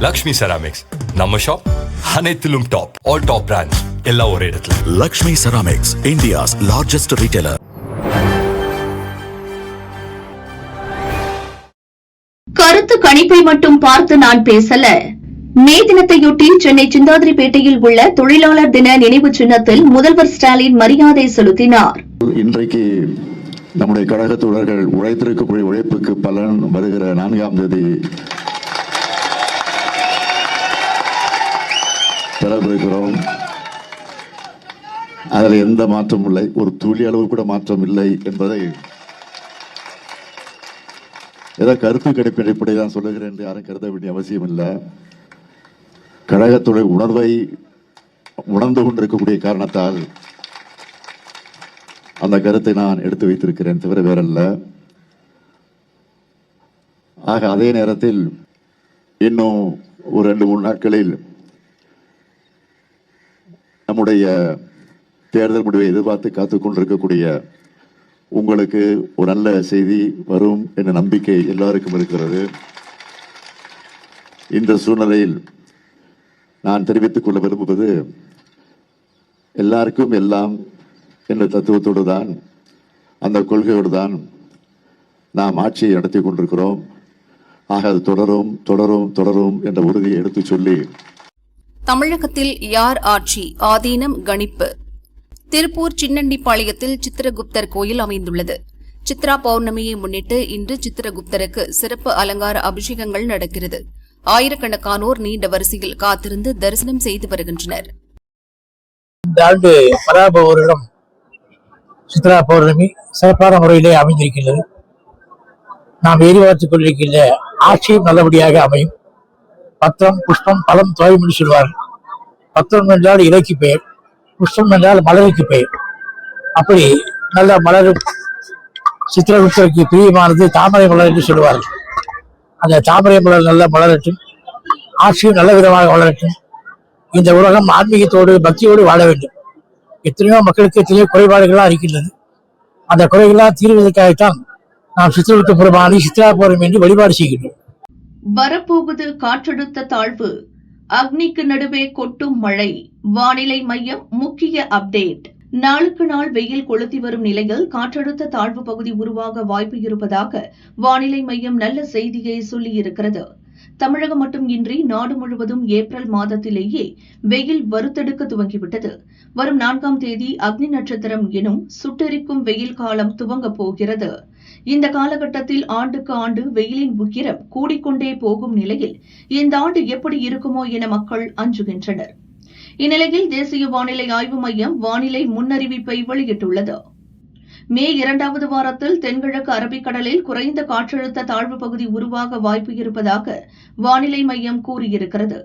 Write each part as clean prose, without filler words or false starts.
Lakshmi ceramics நம்ம shop அனைத்திலும் top. All top brands எல்லாம் ஒரே இடத்துல. Lakshmi ceramics, India's largest retailer. கருத்து கணிப்பை மட்டும் பார்த்து நான் பேசல. மே தினத்தையொட்டி சென்னை சிந்தாதிரிப்பேட்டையில் உள்ள தொழிலாளர் தின நினைவு சின்னத்தில் முதல்வர் ஸ்டாலின் மரியாதை செலுத்தினார். இன்றைக்கு நம்முடைய கழக தோழர்கள் உழைத்திருக்கக்கூடிய உழைப்புக்கு பலன் வருகிற 4ஆம் தேதி பெறவிருக்கிறோம். அதில் எந்த மாற்றம் இல்லை, ஒரு துளி அளவு கூட மாற்றம் இல்லை என்பதை ஏதோ கருத்து கணிப்பின் அடிப்படையில் தான் சொல்லுகிறேன் என்று யாரும் கருத வேண்டிய அவசியம் இல்லை. கழகத்துடைய உணர்வை உணர்ந்து கொண்டிருக்கக்கூடிய காரணத்தால் அந்த கருத்தை நான் எடுத்து வைத்திருக்கிறேன், தவிர வேறல்ல. ஆக அதே நேரத்தில் இன்னும் ஒரு 2-3 நாட்களில் நம்முடைய தேர்தல் முடிவை எதிர்பார்த்து காத்துக் கொண்டிருக்கக்கூடிய உங்களுக்கு ஒரு நல்ல செய்தி வரும் என்ற நம்பிக்கை எல்லாருக்கும் இருக்கிறது. இந்த சூழ்நிலையில் நான் தெரிவித்துக் கொள்ள விரும்புவது, எல்லாருக்கும் எல்லாம் என்ற தத்துவத்தோடு தான், அந்த கொள்கையோடு தான் நாம் ஆட்சியை நடத்தி கொண்டிருக்கிறோம். ஆக அது தொடரும் தொடரும் தொடரும் என்ற உறுதியை எடுத்து சொல்லி, தமிழகத்தில் யார் ஆட்சி? ஆதீனம் கணிப்பு. திருப்பூர் சின்னண்டிப்பாளையத்தில் சித்திரகுப்தர் கோயில் அமைந்துள்ளது. சித்ரா பௌர்ணமியை முன்னிட்டு இன்று சித்திரகுப்தருக்கு சிறப்பு அலங்கார அபிஷேகங்கள் நடக்கிறது. ஆயிரக்கணக்கானோர் நீண்ட வரிசையில் காத்திருந்து தரிசனம் செய்து வருகின்றனர். இந்த ஆண்டு பராபவரிடம் சித்ரா பௌர்ணமி சிறப்பான முறையிலே அமைந்திருக்கின்றது. நாம் எதிர்பார்த்துக் கொண்டிருக்கின்ற ஆட்சியும் நல்லபடியாக அமையும். பத்திரம், புஷ்பம், பழம், தோய்மொழி சொல்வார்கள். பத்திரம் என்றால் இலைக்கு பெயர், புஷ்பம் என்றால் மலருக்கு பெயர். அப்படி நல்ல மலரும் சித்திரகுப்தருக்கு பிரியமானது தாமரை மலர் என்று சொல்லுவார்கள். அந்த தாமரை மலர் நல்ல மலரட்டும், ஆட்சியும் நல்ல விதமாக வளரட்டும். இந்த உலகம் ஆன்மீகத்தோடு பக்தியோடு வாழ வேண்டும். எத்தனையோ மக்களுக்கு எத்தனையோ குறைபாடுகளாக இருக்கின்றது. அந்த குறைகளாக தீர்வதற்காகத்தான் நாம் சித்திரகுப்த பெருமானை சித்ரா பௌர்ணமி என்று வழிபாடு செய்கின்றோம். வரப்போகுது காற்றழுத்த தாழ்வு, அக்னிக்கு நடுவே கொட்டும் மழை. வானிலை மையம் முக்கிய அப்டேட். நாளுக்கு நாள் வெயில் கொளுத்தி வரும் நிலையில் காற்றழுத்த தாழ்வு பகுதி உருவாக வாய்ப்பு இருப்பதாக வானிலை மையம் நல்ல செய்தியை சொல்லியிருக்கிறது. தமிழகம் மட்டுமின்றி நாடு முழுவதும் ஏப்ரல் மாதத்திலேயே வெயில் வறுத்தெடுக்க துவங்கிவிட்டது. வரும் 4ஆம் தேதி அக்னி நட்சத்திரம் எனும் சுட்டெரிக்கும் வெயில் காலம் துவங்கப் போகிறது. இந்த காலகட்டத்தில் ஆண்டுக்கு ஆண்டு வெயிலின் உக்கிரம் கூடிக்கொண்டே போகும் நிலையில் இந்த ஆண்டு எப்படி இருக்குமோ என மக்கள் அஞ்சுகின்றனர். இந்நிலையில் தேசிய வானிலை ஆய்வு மையம் வானிலை முன்னறிவிப்பை வெளியிட்டுள்ளது. மே 2வது வாரத்தில் தென்கிழக்கு அரபிக்கடலில் குறைந்த காற்றழுத்த தாழ்வு பகுதி உருவாக வாய்ப்பு இருப்பதாக வானிலை மையம் கூறியிருக்கிறது.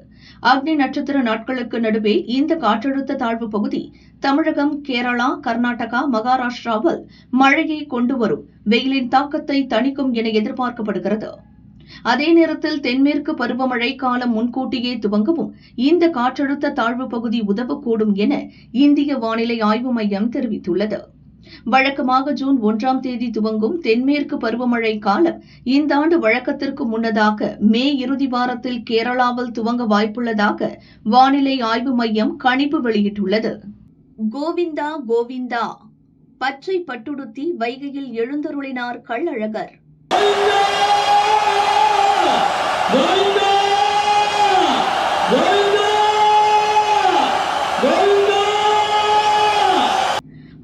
அக்னி நட்சத்திர நாட்களுக்கு நடுவே இந்த காற்றழுத்த தாழ்வு பகுதி தமிழகம், கேரளா, கர்நாடகா, மகாராஷ்டிராவில் மழையை கொண்டு வரும், வெயிலின் தாக்கத்தை தணிக்கும் என எதிர்பார்க்கப்படுகிறது. அதே நேரத்தில் தென்மேற்கு பருவமழை காலம் முன்கூட்டியே துவங்கவும் இந்த காற்றழுத்த தாழ்வு பகுதி உதவக்கூடும் என இந்திய வானிலை ஆய்வு மையம் தெரிவித்துள்ளது. வழக்கமாக ஜூன் 1ஆம் தேதி துவங்கும் தென்மேற்கு பருவமழை காலம் இந்த ஆண்டு வழக்கத்திற்கு முன்னதாக மே இறுதி வாரத்தில் கேரளாவில் துவங்க வாய்ப்புள்ளதாக வானிலை ஆய்வு மையம் கணிப்பு வெளியிட்டுள்ளது. கோவிந்தா கோவிந்தா, பச்சை பட்டுடுத்தி வைகையில் எழுந்தருளினார் கள்ளழகர்.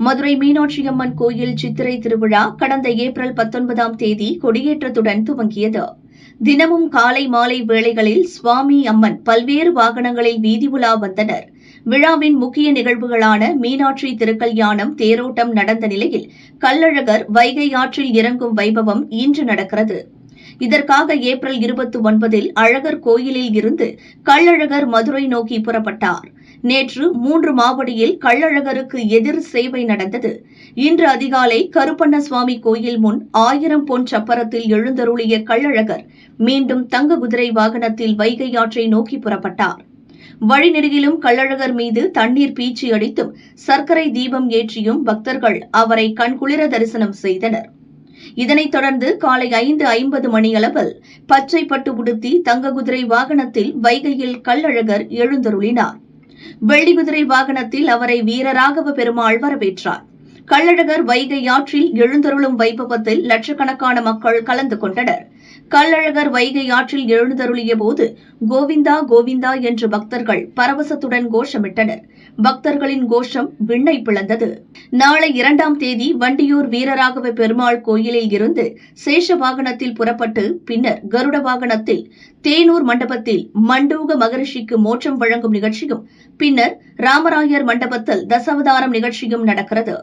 மதுரை மீனாட்சி அம்மன் கோயில் சித்திரை திருவிழா கடந்த ஏப்ரல் 19ஆம் தேதி கொடியேற்றத்துடன் துவங்கியது. தினமும் காலை மாலை வேளைகளில் சுவாமி, அம்மன் பல்வேறு வாகனங்களில் வீதி உலா வந்தனர். விழாவின் முக்கிய நிகழ்வுகளான மீனாட்சி திருக்கல்யாணம், தேரோட்டம் நடந்த நிலையில் கள்ளழகர் வைகை ஆற்றில் இறங்கும் வைபவம் இன்று நடக்கிறது. இதற்காக ஏப்ரல் 29இல் அழகர் கோயிலில் இருந்து கள்ளழகர் மதுரை நோக்கி புறப்பட்டார். நேற்று 3 மாவடியில் கள்ளழகருக்கு எதிர் சேவை நடந்தது. இன்று அதிகாலை கருப்பண்ணசுவாமி கோயில் முன் 1000 பொன் சப்பரத்தில் எழுந்தருளிய கள்ளழகர் மீண்டும் தங்க குதிரை வாகனத்தில் வைகை ஆற்றை நோக்கி புறப்பட்டார். வழிநெடுகிலும் கள்ளழகர் மீது தண்ணீர் பீச்சி அடித்தும் சர்க்கரை தீபம் ஏற்றியும் பக்தர்கள் அவரை கண்குளிர தரிசனம் செய்தனர். இதனைத் தொடர்ந்து காலை 5:50 மணியளவில் பச்சை பட்டு உடுத்தி தங்க குதிரை வாகனத்தில் வைகையில் கள்ளழகர் எழுந்தருளினார். வெள்ளி குதிரை வாகனத்தில் அவரை வீரராகவ பெருமாள் வரவேற்றார். கள்ளழகர் வைகை ஆற்றில் எழுந்தருளும் வைபவத்தில் லட்சக்கணக்கான மக்கள் கலந்து கொண்டனர். கள்ளழகர் வைகை ஆற்றில் எழுந்தருளிய போது கோவிந்தா கோவிந்தா என்று பக்தர்கள் பரவசத்துடன் கோஷமிட்டனர். பக்தர்களின் கோஷம் விண்ணை பிளந்தது. நாளை 2ஆம் தேதி வண்டியூர் வீரராகவ பெருமாள் கோயிலில் இருந்து சேஷ வாகனத்தில் புறப்பட்டு பின்னர் கருட வாகனத்தில் தேனூர் மண்டபத்தில் மண்டூக மகரிஷிக்கு மோட்சம் வழங்கும் நிகழ்ச்சியும் பின்னர் ராமராயர் மண்டபத்தில் தசாவதாரம் நிகழ்ச்சியும் நடக்கிறது.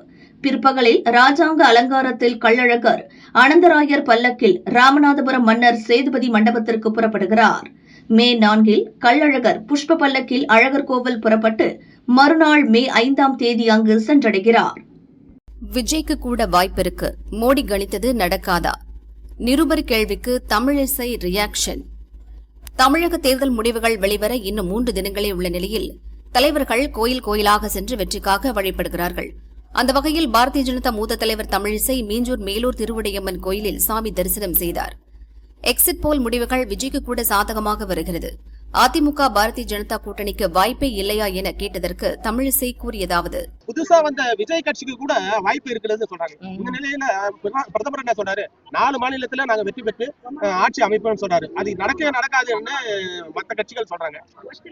பிற்பகலில் ராஜாங்க அலங்காரத்தில் கள்ளழகர் அனந்தராயர் பல்லக்கில் ராமநாதபுரம் மன்னர் சேதுபதி மண்டபத்திற்கு புறப்படுகிறார். மே 4 கள்ளழகர் புஷ்ப பல்லக்கில் அழகர் கோவில் புறப்பட்டு மறுநாள் மே 5ஆம் தேதி அங்கு சென்றடைகிறார். விஜய்க்கு கூட வாய்ப்பிருக்கு, மோடி கணித்தது நடக்காதா? நிருபர் கேள்விக்கு தமிழிசை ரியாக்ஷன். தமிழக தேர்தல் முடிவுகள் வெளிவர இன்னும் 3 தினங்களே உள்ள நிலையில் தலைவர்கள் கோயில் கோயிலாக சென்று வெற்றிக்காக வழிபடுகிறார்கள். அந்த வகையில் பாரதிய ஜனதா மூத்த தலைவர் தமிழிசை மீஞ்சூர் மேலூர் திருவுடையம்மன் கோயிலில் சாமி தரிசனம் செய்தார். எக்ஸிட் போல் முடிவுகள் விஜய்க்கு கூட சாதகமாக வருகிறது. அதிமுக பாரதிய ஜனதா கூட்டணிக்கு வாய்ப்பே இல்லையா என கேட்டதற்கு தமிழிசை கூறியதாவது: புதுசா வந்த விஜய் கட்சிக்கு கூட வாய்ப்பு இருக்கிறது சொல்றாங்க. இந்த நிலையில பிரதமர் என்ன சொன்னாரு, 4 மாநிலத்துல நாங்க வெற்றி பெற்று ஆட்சி அமைப்போம்னு சொன்னாரு. அது நடக்கவே நடக்காதுன்னு மத்த கட்சிகள் சொல்றாங்க.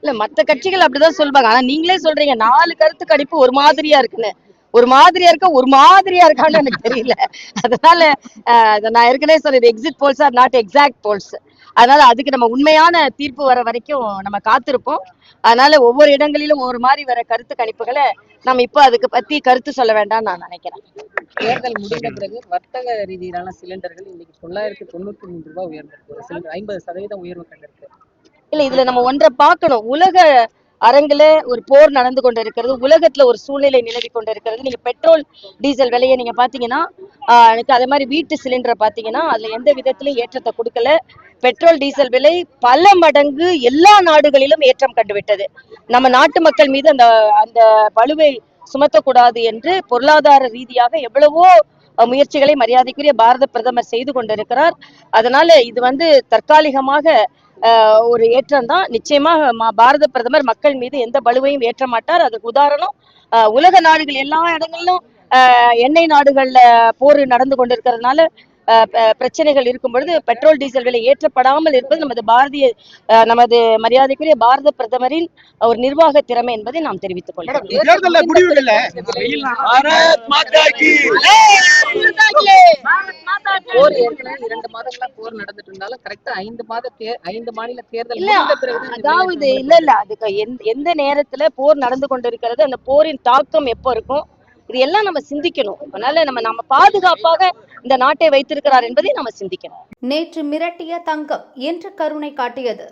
இல்ல, மத்த கட்சிகள் அப்படிதான் சொல்றாங்க. ஆனா நீங்களே சொல்றீங்க 4 கருத்து கணிப்பு ஒரு மாதிரியா இருக்குன்னு. ஒரு மாதிரியா இருக்கான்னு எனக்கு தெரியல. அதனால நான் ஏற்கனவே சொன்னது, exit polls are not exact polls. அதனால அதுக்கு நம்ம உண்மையான தீர்ப்பு வர வரைக்கும் நம்ம காத்திருப்போம். அதனால ஒவ்வொரு இடங்களிலும் ஒரு மாதிரி வர கருத்து கணிப்புகளை நம்ம இப்போ அதுக்கு பத்தி கருத்து சொல்ல வேண்டாம்னு நான் நினைக்கிறேன். தேர்தல் முடிந்த பிறகு வர்த்தக ரீதியிலான சிலிண்டர்கள் இன்னைக்கு 993 ரூபாய் உயர்ந்திருக்கு. ஒரு சிலிண்டர் 50% உயர்வு கண்டிருக்கு. இல்ல, இதுல நம்ம ஒன்றை பார்க்கணும். உலக அரங்குல ஒரு போர் நடந்து கொண்டு இருக்கிறது, உலகத்துல ஒரு சூழ்நிலை நிலவி கொண்டு இருக்கிறது. நீங்க பெட்ரோல் டீசல் விலையை நீங்க பாத்தீங்கன்னா, அதே மாதிரி வீட்டு சிலிண்டரை பாத்தீங்கன்னா அதுல எந்த விதத்திலும் ஏற்றத்தை கொடுக்கல. பெட்ரோல் டீசல் விலை பல மடங்கு எல்லா நாடுகளிலும் ஏற்றம் கண்டுவிட்டது. நம்ம நாட்டு மக்கள் மீது அந்த பளுவை சுமத்தக்கூடாது என்று பொருளாதார ரீதியாக எவ்வளவோ முயற்சிகளை மரியாதைக்குரிய பாரத பிரதமர் செய்து கொண்டிருக்கிறார். அதனால இது தற்காலிகமாக ஒரு ஏற்றம் தான். நிச்சயமாக பாரத பிரதமர் மக்கள் மீது எந்த பளுவையும் ஏற்ற மாட்டார். அதுக்கு உதாரணம் உலக நாடுகள் எல்லா இடங்களிலும் எண்ணெய் நாடுகள்ல போர் நடந்து கொண்டிருக்கிறதுனால பிரச்சனைகள் இருக்கும் பொழுது பெட்ரோல் டீசல் விலை ஏற்றப்படாமல் இருப்பது நமது மரியாதைக்குரிய பாரத பிரதமரின் ஒரு நிர்வாக திறமை என்பதை நாம் தெரிவித்துக் கொள்கிறோம். போர் ஏற்கனவே 2 மாதங்களா போர் நடந்துட்டு இருந்தாலும் கரெக்டா 5 மாநில தேர்தல் அதாவது இல்ல அதுக்கு எந்த நேரத்துல போர் நடந்து கொண்டிருக்கிறது, அந்த போரின் தாக்கம் எப்ப இருக்கும், இது எல்லாம் நம்ம சிந்திக்கணும். அதனால நம்ம பாதுகாப்பாக இந்த நாட்டை வைத்திருக்கிறார் என்பதை நம்ம சிந்திக்கணும். நேற்று மிரட்டிய தங்கம் என்று கருணை காட்டியது.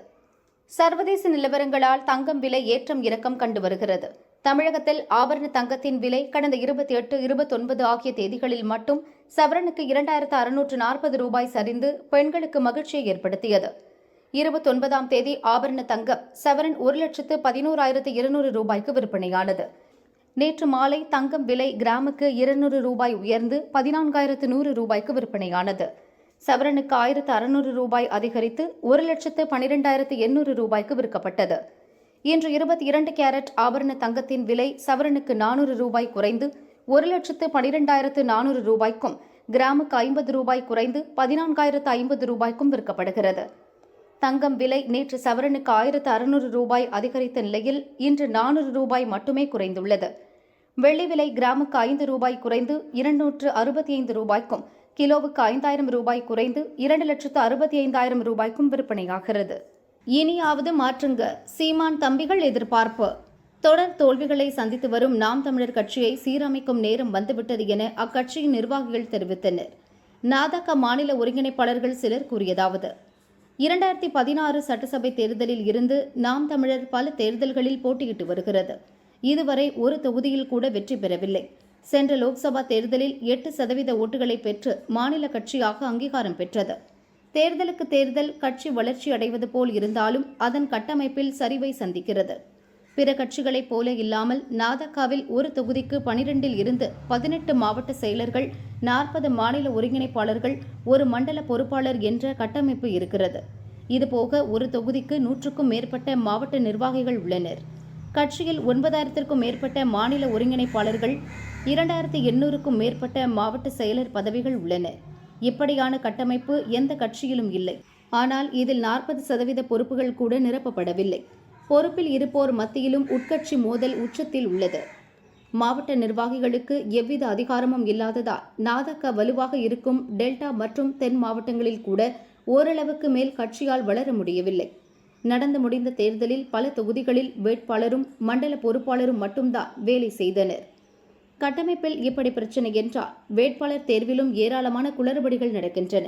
சர்வதேச நிலவரங்களால் தங்கம் விலை ஏற்றம் இறக்கம் கண்டு வருகிறது. தமிழகத்தில் ஆபரண தங்கத்தின் விலை கடந்த 28, 29 ஆகிய தேதிகளில் மட்டும் சவரனுக்கு 2640 ரூபாய் சரிந்து பெண்களுக்கு மகிழ்ச்சியை ஏற்படுத்தியது. 29ஆம் தேதி ஆபரண தங்கம் சவரன் 1,11,200 ரூபாய்க்கு விற்பனையானது. நேற்று மாலை தங்கம் விலை கிராமுக்கு 200 ரூபாய் உயர்ந்து 14,100 ரூபாய்க்கு விற்பனையானது. சவரனுக்கு 1,600 ரூபாய் அதிகரித்து 1,12,800 ரூபாய்க்கு விற்கப்பட்டது. இன்று 22 கேரட் ஆபரண தங்கத்தின் விலை சவரனுக்கு 400 ரூபாய் குறைந்து 1,12,400 ரூபாய்க்கும், கிராமுக்கு 50 ரூபாய் குறைந்து 14,050 ரூபாய்க்கும் விற்கப்படுகிறது. தங்கம் விலை நேற்று சவரனுக்கு 1,600 ரூபாய் அதிகரித்த நிலையில் இன்று 400 ரூபாய் மட்டுமே குறைந்துள்ளது. வெள்ளி விலை கிராமுக்கு 5 ரூபாய் குறைந்து 265 ரூபாய்க்கும், கிலோவுக்கு 5,000 ரூபாய் குறைந்து 2,65,000 ரூபாய்க்கும் விற்பனையாகிறது. இனியாவது மாற்றுங்க, சீமான் தம்பிகள் எதிர்பார்ப்பு. தொடர் தோல்விகளை சந்தித்து வரும் நாம் தமிழர் கட்சியை சீரமைக்கும் நேரம் வந்துவிட்டது என அக்கட்சியின் நிர்வாகிகள் தெரிவித்தனர். நாதக மாநில ஒருங்கிணைப்பாளர்கள் சிலர் கூறியதாவது: 2016 சட்டசபை தேர்தலில் இருந்து நாம் தமிழர் பல தேர்தல்களில் போட்டியிட்டு வருகிறது. இதுவரை ஒரு தொகுதியில் கூட வெற்றி பெறவில்லை. சென்ற லோக்சபா தேர்தலில் 8% ஓட்டுகளை பெற்று மாநில கட்சியாக அங்கீகாரம் பெற்றது. தேர்தலுக்கு தேர்தல் கட்சி வளர்ச்சி அடைவது போல் இருந்தாலும் அதன் கட்டமைப்பில் சரிவை சந்திக்கிறது. பிற கட்சிகளைப் போல இல்லாமல் நாதகாவில் ஒரு தொகுதிக்கு 12 இருந்து 18 மாவட்ட செயலர்கள், 40 மாநில ஒருங்கிணைப்பாளர்கள், ஒரு மண்டல பொறுப்பாளர் என்ற கட்டமைப்பு இருக்கிறது. இதுபோக ஒரு தொகுதிக்கு 100க்கும் மேற்பட்ட மாவட்ட நிர்வாகிகள் உள்ளனர். கட்சியில் 9000க்கும் மேற்பட்ட மாநில ஒருங்கிணைப்பாளர்கள், 2800க்கும் மேற்பட்ட மாவட்ட செயலர் பதவிகள் உள்ளன. இப்படியான கட்டமைப்பு எந்த கட்சியிலும் இல்லை. ஆனால் இதில் 40% பொறுப்புகள் கூட நிரப்பப்படவில்லை. பொறுப்பில் இருப்போர் மத்தியிலும் உட்கட்சி மோதல் உச்சத்தில் உள்ளது. மாவட்ட நிர்வாகிகளுக்கு எவ்வித அதிகாரமும் இல்லாததால் நாதக வலுவாக இருக்கும் டெல்டா மற்றும் தென் மாவட்டங்களில் கூட ஓரளவுக்கு மேல் கட்சியால் வளர முடியவில்லை. நடந்து முடிந்த தேர்தலில் பல தொகுதிகளில் வேட்பாளரும் மண்டல பொறுப்பாளரும் மட்டும்தான் வேலை செய்தனர். கட்டமைப்பில் இப்படி பிரச்சனை என்றால் வேட்பாளர் தேர்விலும் ஏராளமான குளறுபடிகள் நடக்கின்றன.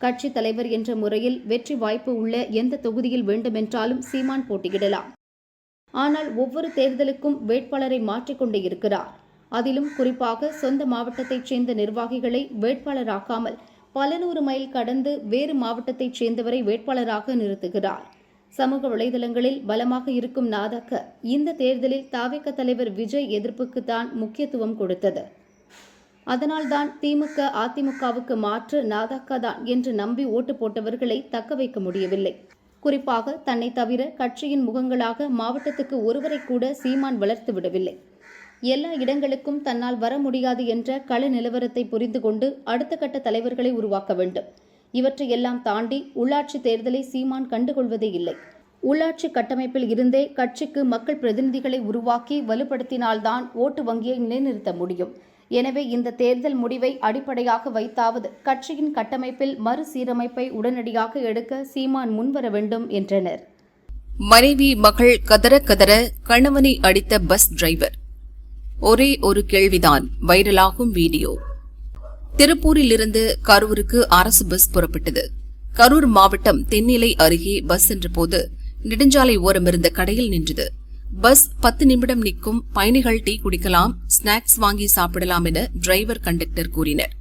கட்சி தலைவர் என்ற முறையில் வெற்றி வாய்ப்பு உள்ள எந்த தொகுதியில் வேண்டுமென்றாலும் சீமான் போட்டியிடலாம். ஆனால் ஒவ்வொரு தேர்தலுக்கும் வேட்பாளரை மாற்றிக்கொண்டே இருக்கிறார். அதிலும் குறிப்பாக சொந்த மாவட்டத்தைச் சேர்ந்த நிர்வாகிகளை வேட்பாளராக்காமல் பல 100 மைல் கடந்து வேறு மாவட்டத்தைச் சேர்ந்தவரை வேட்பாளராக நிறுத்துகிறார். சமூக வலைதளங்களில் பலமாக இருக்கும் நாதக இந்த தேர்தலில் தவிக தலைவர் விஜய் எதிர்ப்புக்கு தான் முக்கியத்துவம் கொடுத்தது. அதனால்தான் திமுக அதிமுகவுக்கு மாற்று நாதக தான் என்று நம்பி ஓட்டு போட்டவர்களை தக்க வைக்க முடியவில்லை. குறிப்பாக தன்னை தவிர கட்சியின் முகங்களாக மாவட்டத்துக்கு ஒருவரை கூட சீமான் வளர்த்து விடவில்லை. எல்லா இடங்களுக்கும் தன்னால் வர முடியாது என்ற கள நிலவரத்தை புரிந்து கொண்டு அடுத்த கட்ட தலைவர்களை உருவாக்க வேண்டும். இவற்றையெல்லாம் தாண்டி உள்ளாட்சி தேர்தலை சீமான் கண்டுகொள்வதே இல்லை. உள்ளாட்சி கட்டமைப்பில் இருந்தே கட்சிக்கு மக்கள் பிரதிநிதிகளை உருவாக்கி வலுப்படுத்தினால்தான் ஓட்டு வங்கியை நிலைநிறுத்த முடியும். எனவே இந்த தேர்தல் முடிவை அடிப்படையாக வைத்தாவது கட்சியின் கட்டமைப்பில் மறுசீரமைப்பை உடனடியாக எடுக்க சீமான் முன்வர வேண்டும் என்றனர். மனைவி மகள் கதற கதற கணவனை அடித்த பஸ் டிரைவர். ஒரே ஒரு கேள்விதான் வைரலாகும் வீடியோ. திருப்பூரிலிருந்து கரூருக்கு அரசு பஸ் புறப்பட்டது. கரூர் மாவட்டம் தென்னிலை அருகே பஸ் சென்றபோது நெடுஞ்சாலை ஓரமிருந்த கடையில் நின்றது. பஸ் 10 நிமிடம் நிற்கும், பயணிகள் டீ குடிக்கலாம், ஸ்நாக்ஸ் வாங்கி சாப்பிடலாம் என டிரைவர் கண்டக்டர் கூறினர்.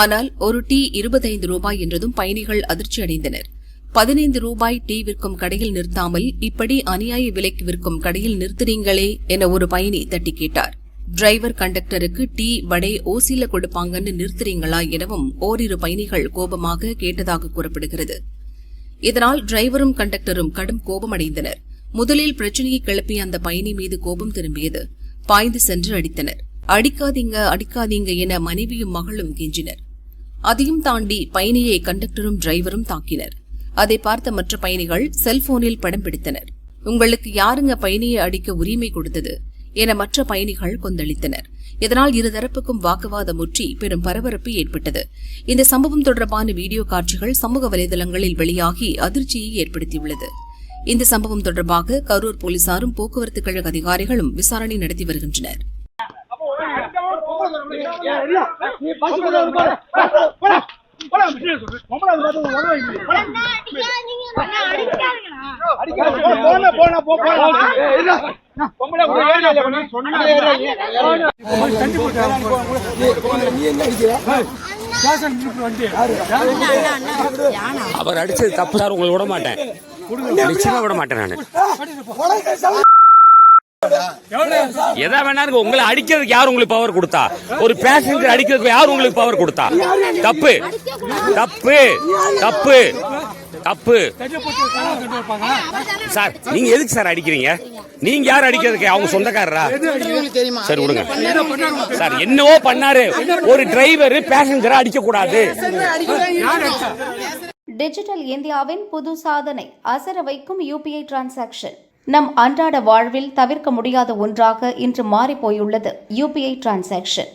ஆனால் ஒரு டீ 25 ரூபாய் என்றதும் பயணிகள் அதிர்ச்சி அடைந்தனர். 15 ரூபாய் டீ விற்கும் கடையில் நிறுத்தாமல் இப்படி அநியாய விலைக்கு விற்கும் கடையில் நிறுத்துறீங்களே என ஒரு பயணி தட்டி கேட்டார். டிரைவர் கண்டக்டருக்கு டீ வடை ஓசில கொடுப்பாங்கன்னு நிறுத்துறீங்களா எனவும் ஓரிரு பயணிகள் கோபமாக கேட்டதாக கூறப்படுகிறது. இதனால் டிரைவரும் கண்டக்டரும் கடும் கோபமடைந்தனர். முதலில் பிரச்சனையை கிளப்பிய அந்த பயணி மீது கோபம் திரும்பியது. பாய்ந்து சென்று அடித்தனர். அடிக்காதீங்க அடிக்காதீங்க என மனைவியும் மகளும் கெஞ்சினர். அதையும் தாண்டி பயணியை கண்டக்டரும் டிரைவரும் தாக்கினர். அதை பார்த்த மற்ற பயணிகள் செல்போனில் படம் பிடித்தனர். உங்களுக்கு யாருங்க பயணியை அடிக்க உரிமை கொடுத்தது என மற்ற பயணிகள் கொந்தளித்தனர். இதனால் இருதரப்புக்கும் வாக்குவாதம் முற்றி பெரும் பரபரப்பு ஏற்பட்டது. இந்த சம்பவம் தொடர்பான வீடியோ காட்சிகள் சமூக வலைதளங்களில் வெளியாகி அதிர்ச்சியை ஏற்படுத்தியுள்ளது. இந்த சம்பவம் தொடர்பாக கரூர் போலீசாரும் போக்குவரத்து கழக அதிகாரிகளும் விசாரணை நடத்தி வருகின்றனர். அவர் அடிச்சது தப்பு சார், உங்களை விட மாட்டேன், நிச்சயமா விட மாட்டேன். நான் எதா வேணாலும் உங்களை அடிக்கிறதுக்கு யார் உங்களுக்கு பவர் கொடுத்தா? ஒரு பேசஞ்சர் அடிக்கிறதுக்கு யார் உங்களுக்கு பவர் கொடுத்தா? தப்பு தப்பு தப்பு தப்பு சார். நீங்க எதுக்கு சார் அடிக்கிறீங்க? நீங்க யார் அடிக்கிறதுக்கு? அவங்க சொந்தக்காரரா? சரி விடுங்க சார். என்னவோ பண்ணாரு. ஒரு டிரைவர் பேசஞ்சரை அடிக்க கூடாது. டிஜிட்டல் இந்தியாவின் புது சாதனை, அசர வைக்கும் UPI டிரான்சாக்ஷன். நம் அன்றாட வாழ்வில் தவிர்க்க முடியாத ஒன்றாக இன்று மாறிப்போயுள்ளது UPI டிரான்சாக்ஷன்.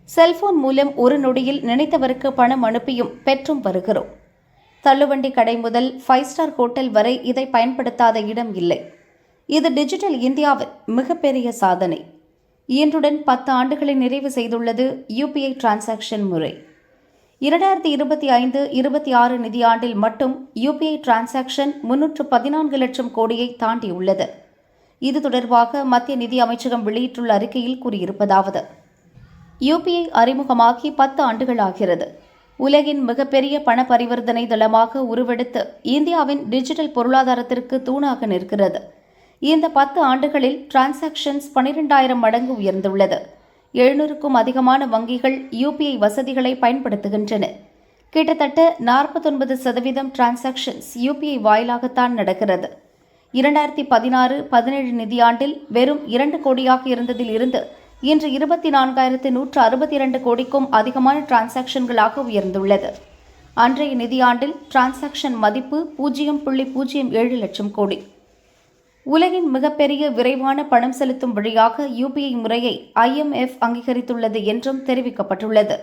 செல்போன் மூலம் ஒரு நொடியில் நினைத்தவருக்கு பணம் அனுப்பியும் பெற்றும் வருகிறோம். தள்ளுவண்டி கடை முதல் 5 ஸ்டார் ஹோட்டல் வரை இதை பயன்படுத்தாத இடம் இல்லை. இது டிஜிட்டல் இந்தியாவின் மிகப்பெரிய சாதனை. இன்றுடன் 10 ஆண்டுகளை நிறைவு செய்துள்ளது UPI டிரான்சாக்ஷன் முறை. 2025-26 நிதியாண்டில் மட்டும் UPI டிரான்சாக்ஷன் 314 லட்சம் கோடியை தாண்டியுள்ளது. இது தொடர்பாக மத்திய நிதி அமைச்சகம் வெளியிட்டுள்ள அறிக்கையில் கூறியிருப்பதாவது: UPI அறிமுகமாகி 10 ஆண்டுகளாகிறது. உலகின் மிகப்பெரிய பண பரிவர்த்தனை தளமாக உருவெடுத்து இந்தியாவின் டிஜிட்டல் பொருளாதாரத்திற்கு தூணாக நிற்கிறது. இந்த 10 ஆண்டுகளில் டிரான்சாக்ஷன்ஸ் 12,000 மடங்கு உயர்ந்துள்ளது. 700க்கும் அதிகமான வங்கிகள் UPI வசதிகளை பயன்படுத்துகின்றன. கிட்டத்தட்ட 49% டிரான்சாக்ஷன்ஸ் UPI வாயிலாகத்தான் நடக்கிறது. 2016-17 நிதியாண்டில் வெறும் 2 கோடியாக இருந்ததில் இருந்து இன்று 24,162 கோடிக்கும் அதிகமான டிரான்சாக்ஷன்களாக உயர்ந்துள்ளது. அன்றைய நிதியாண்டில் டிரான்சாக்ஷன் மதிப்பு 0.07 லட்சம் கோடி. உலகின் மிகப்பெரிய விரைவான பணம் செலுத்தும் வழியாக UPI முறையை IMF அங்கீகரித்துள்ளது என்றும் தெரிவிக்கப்பட்டுள்ளது.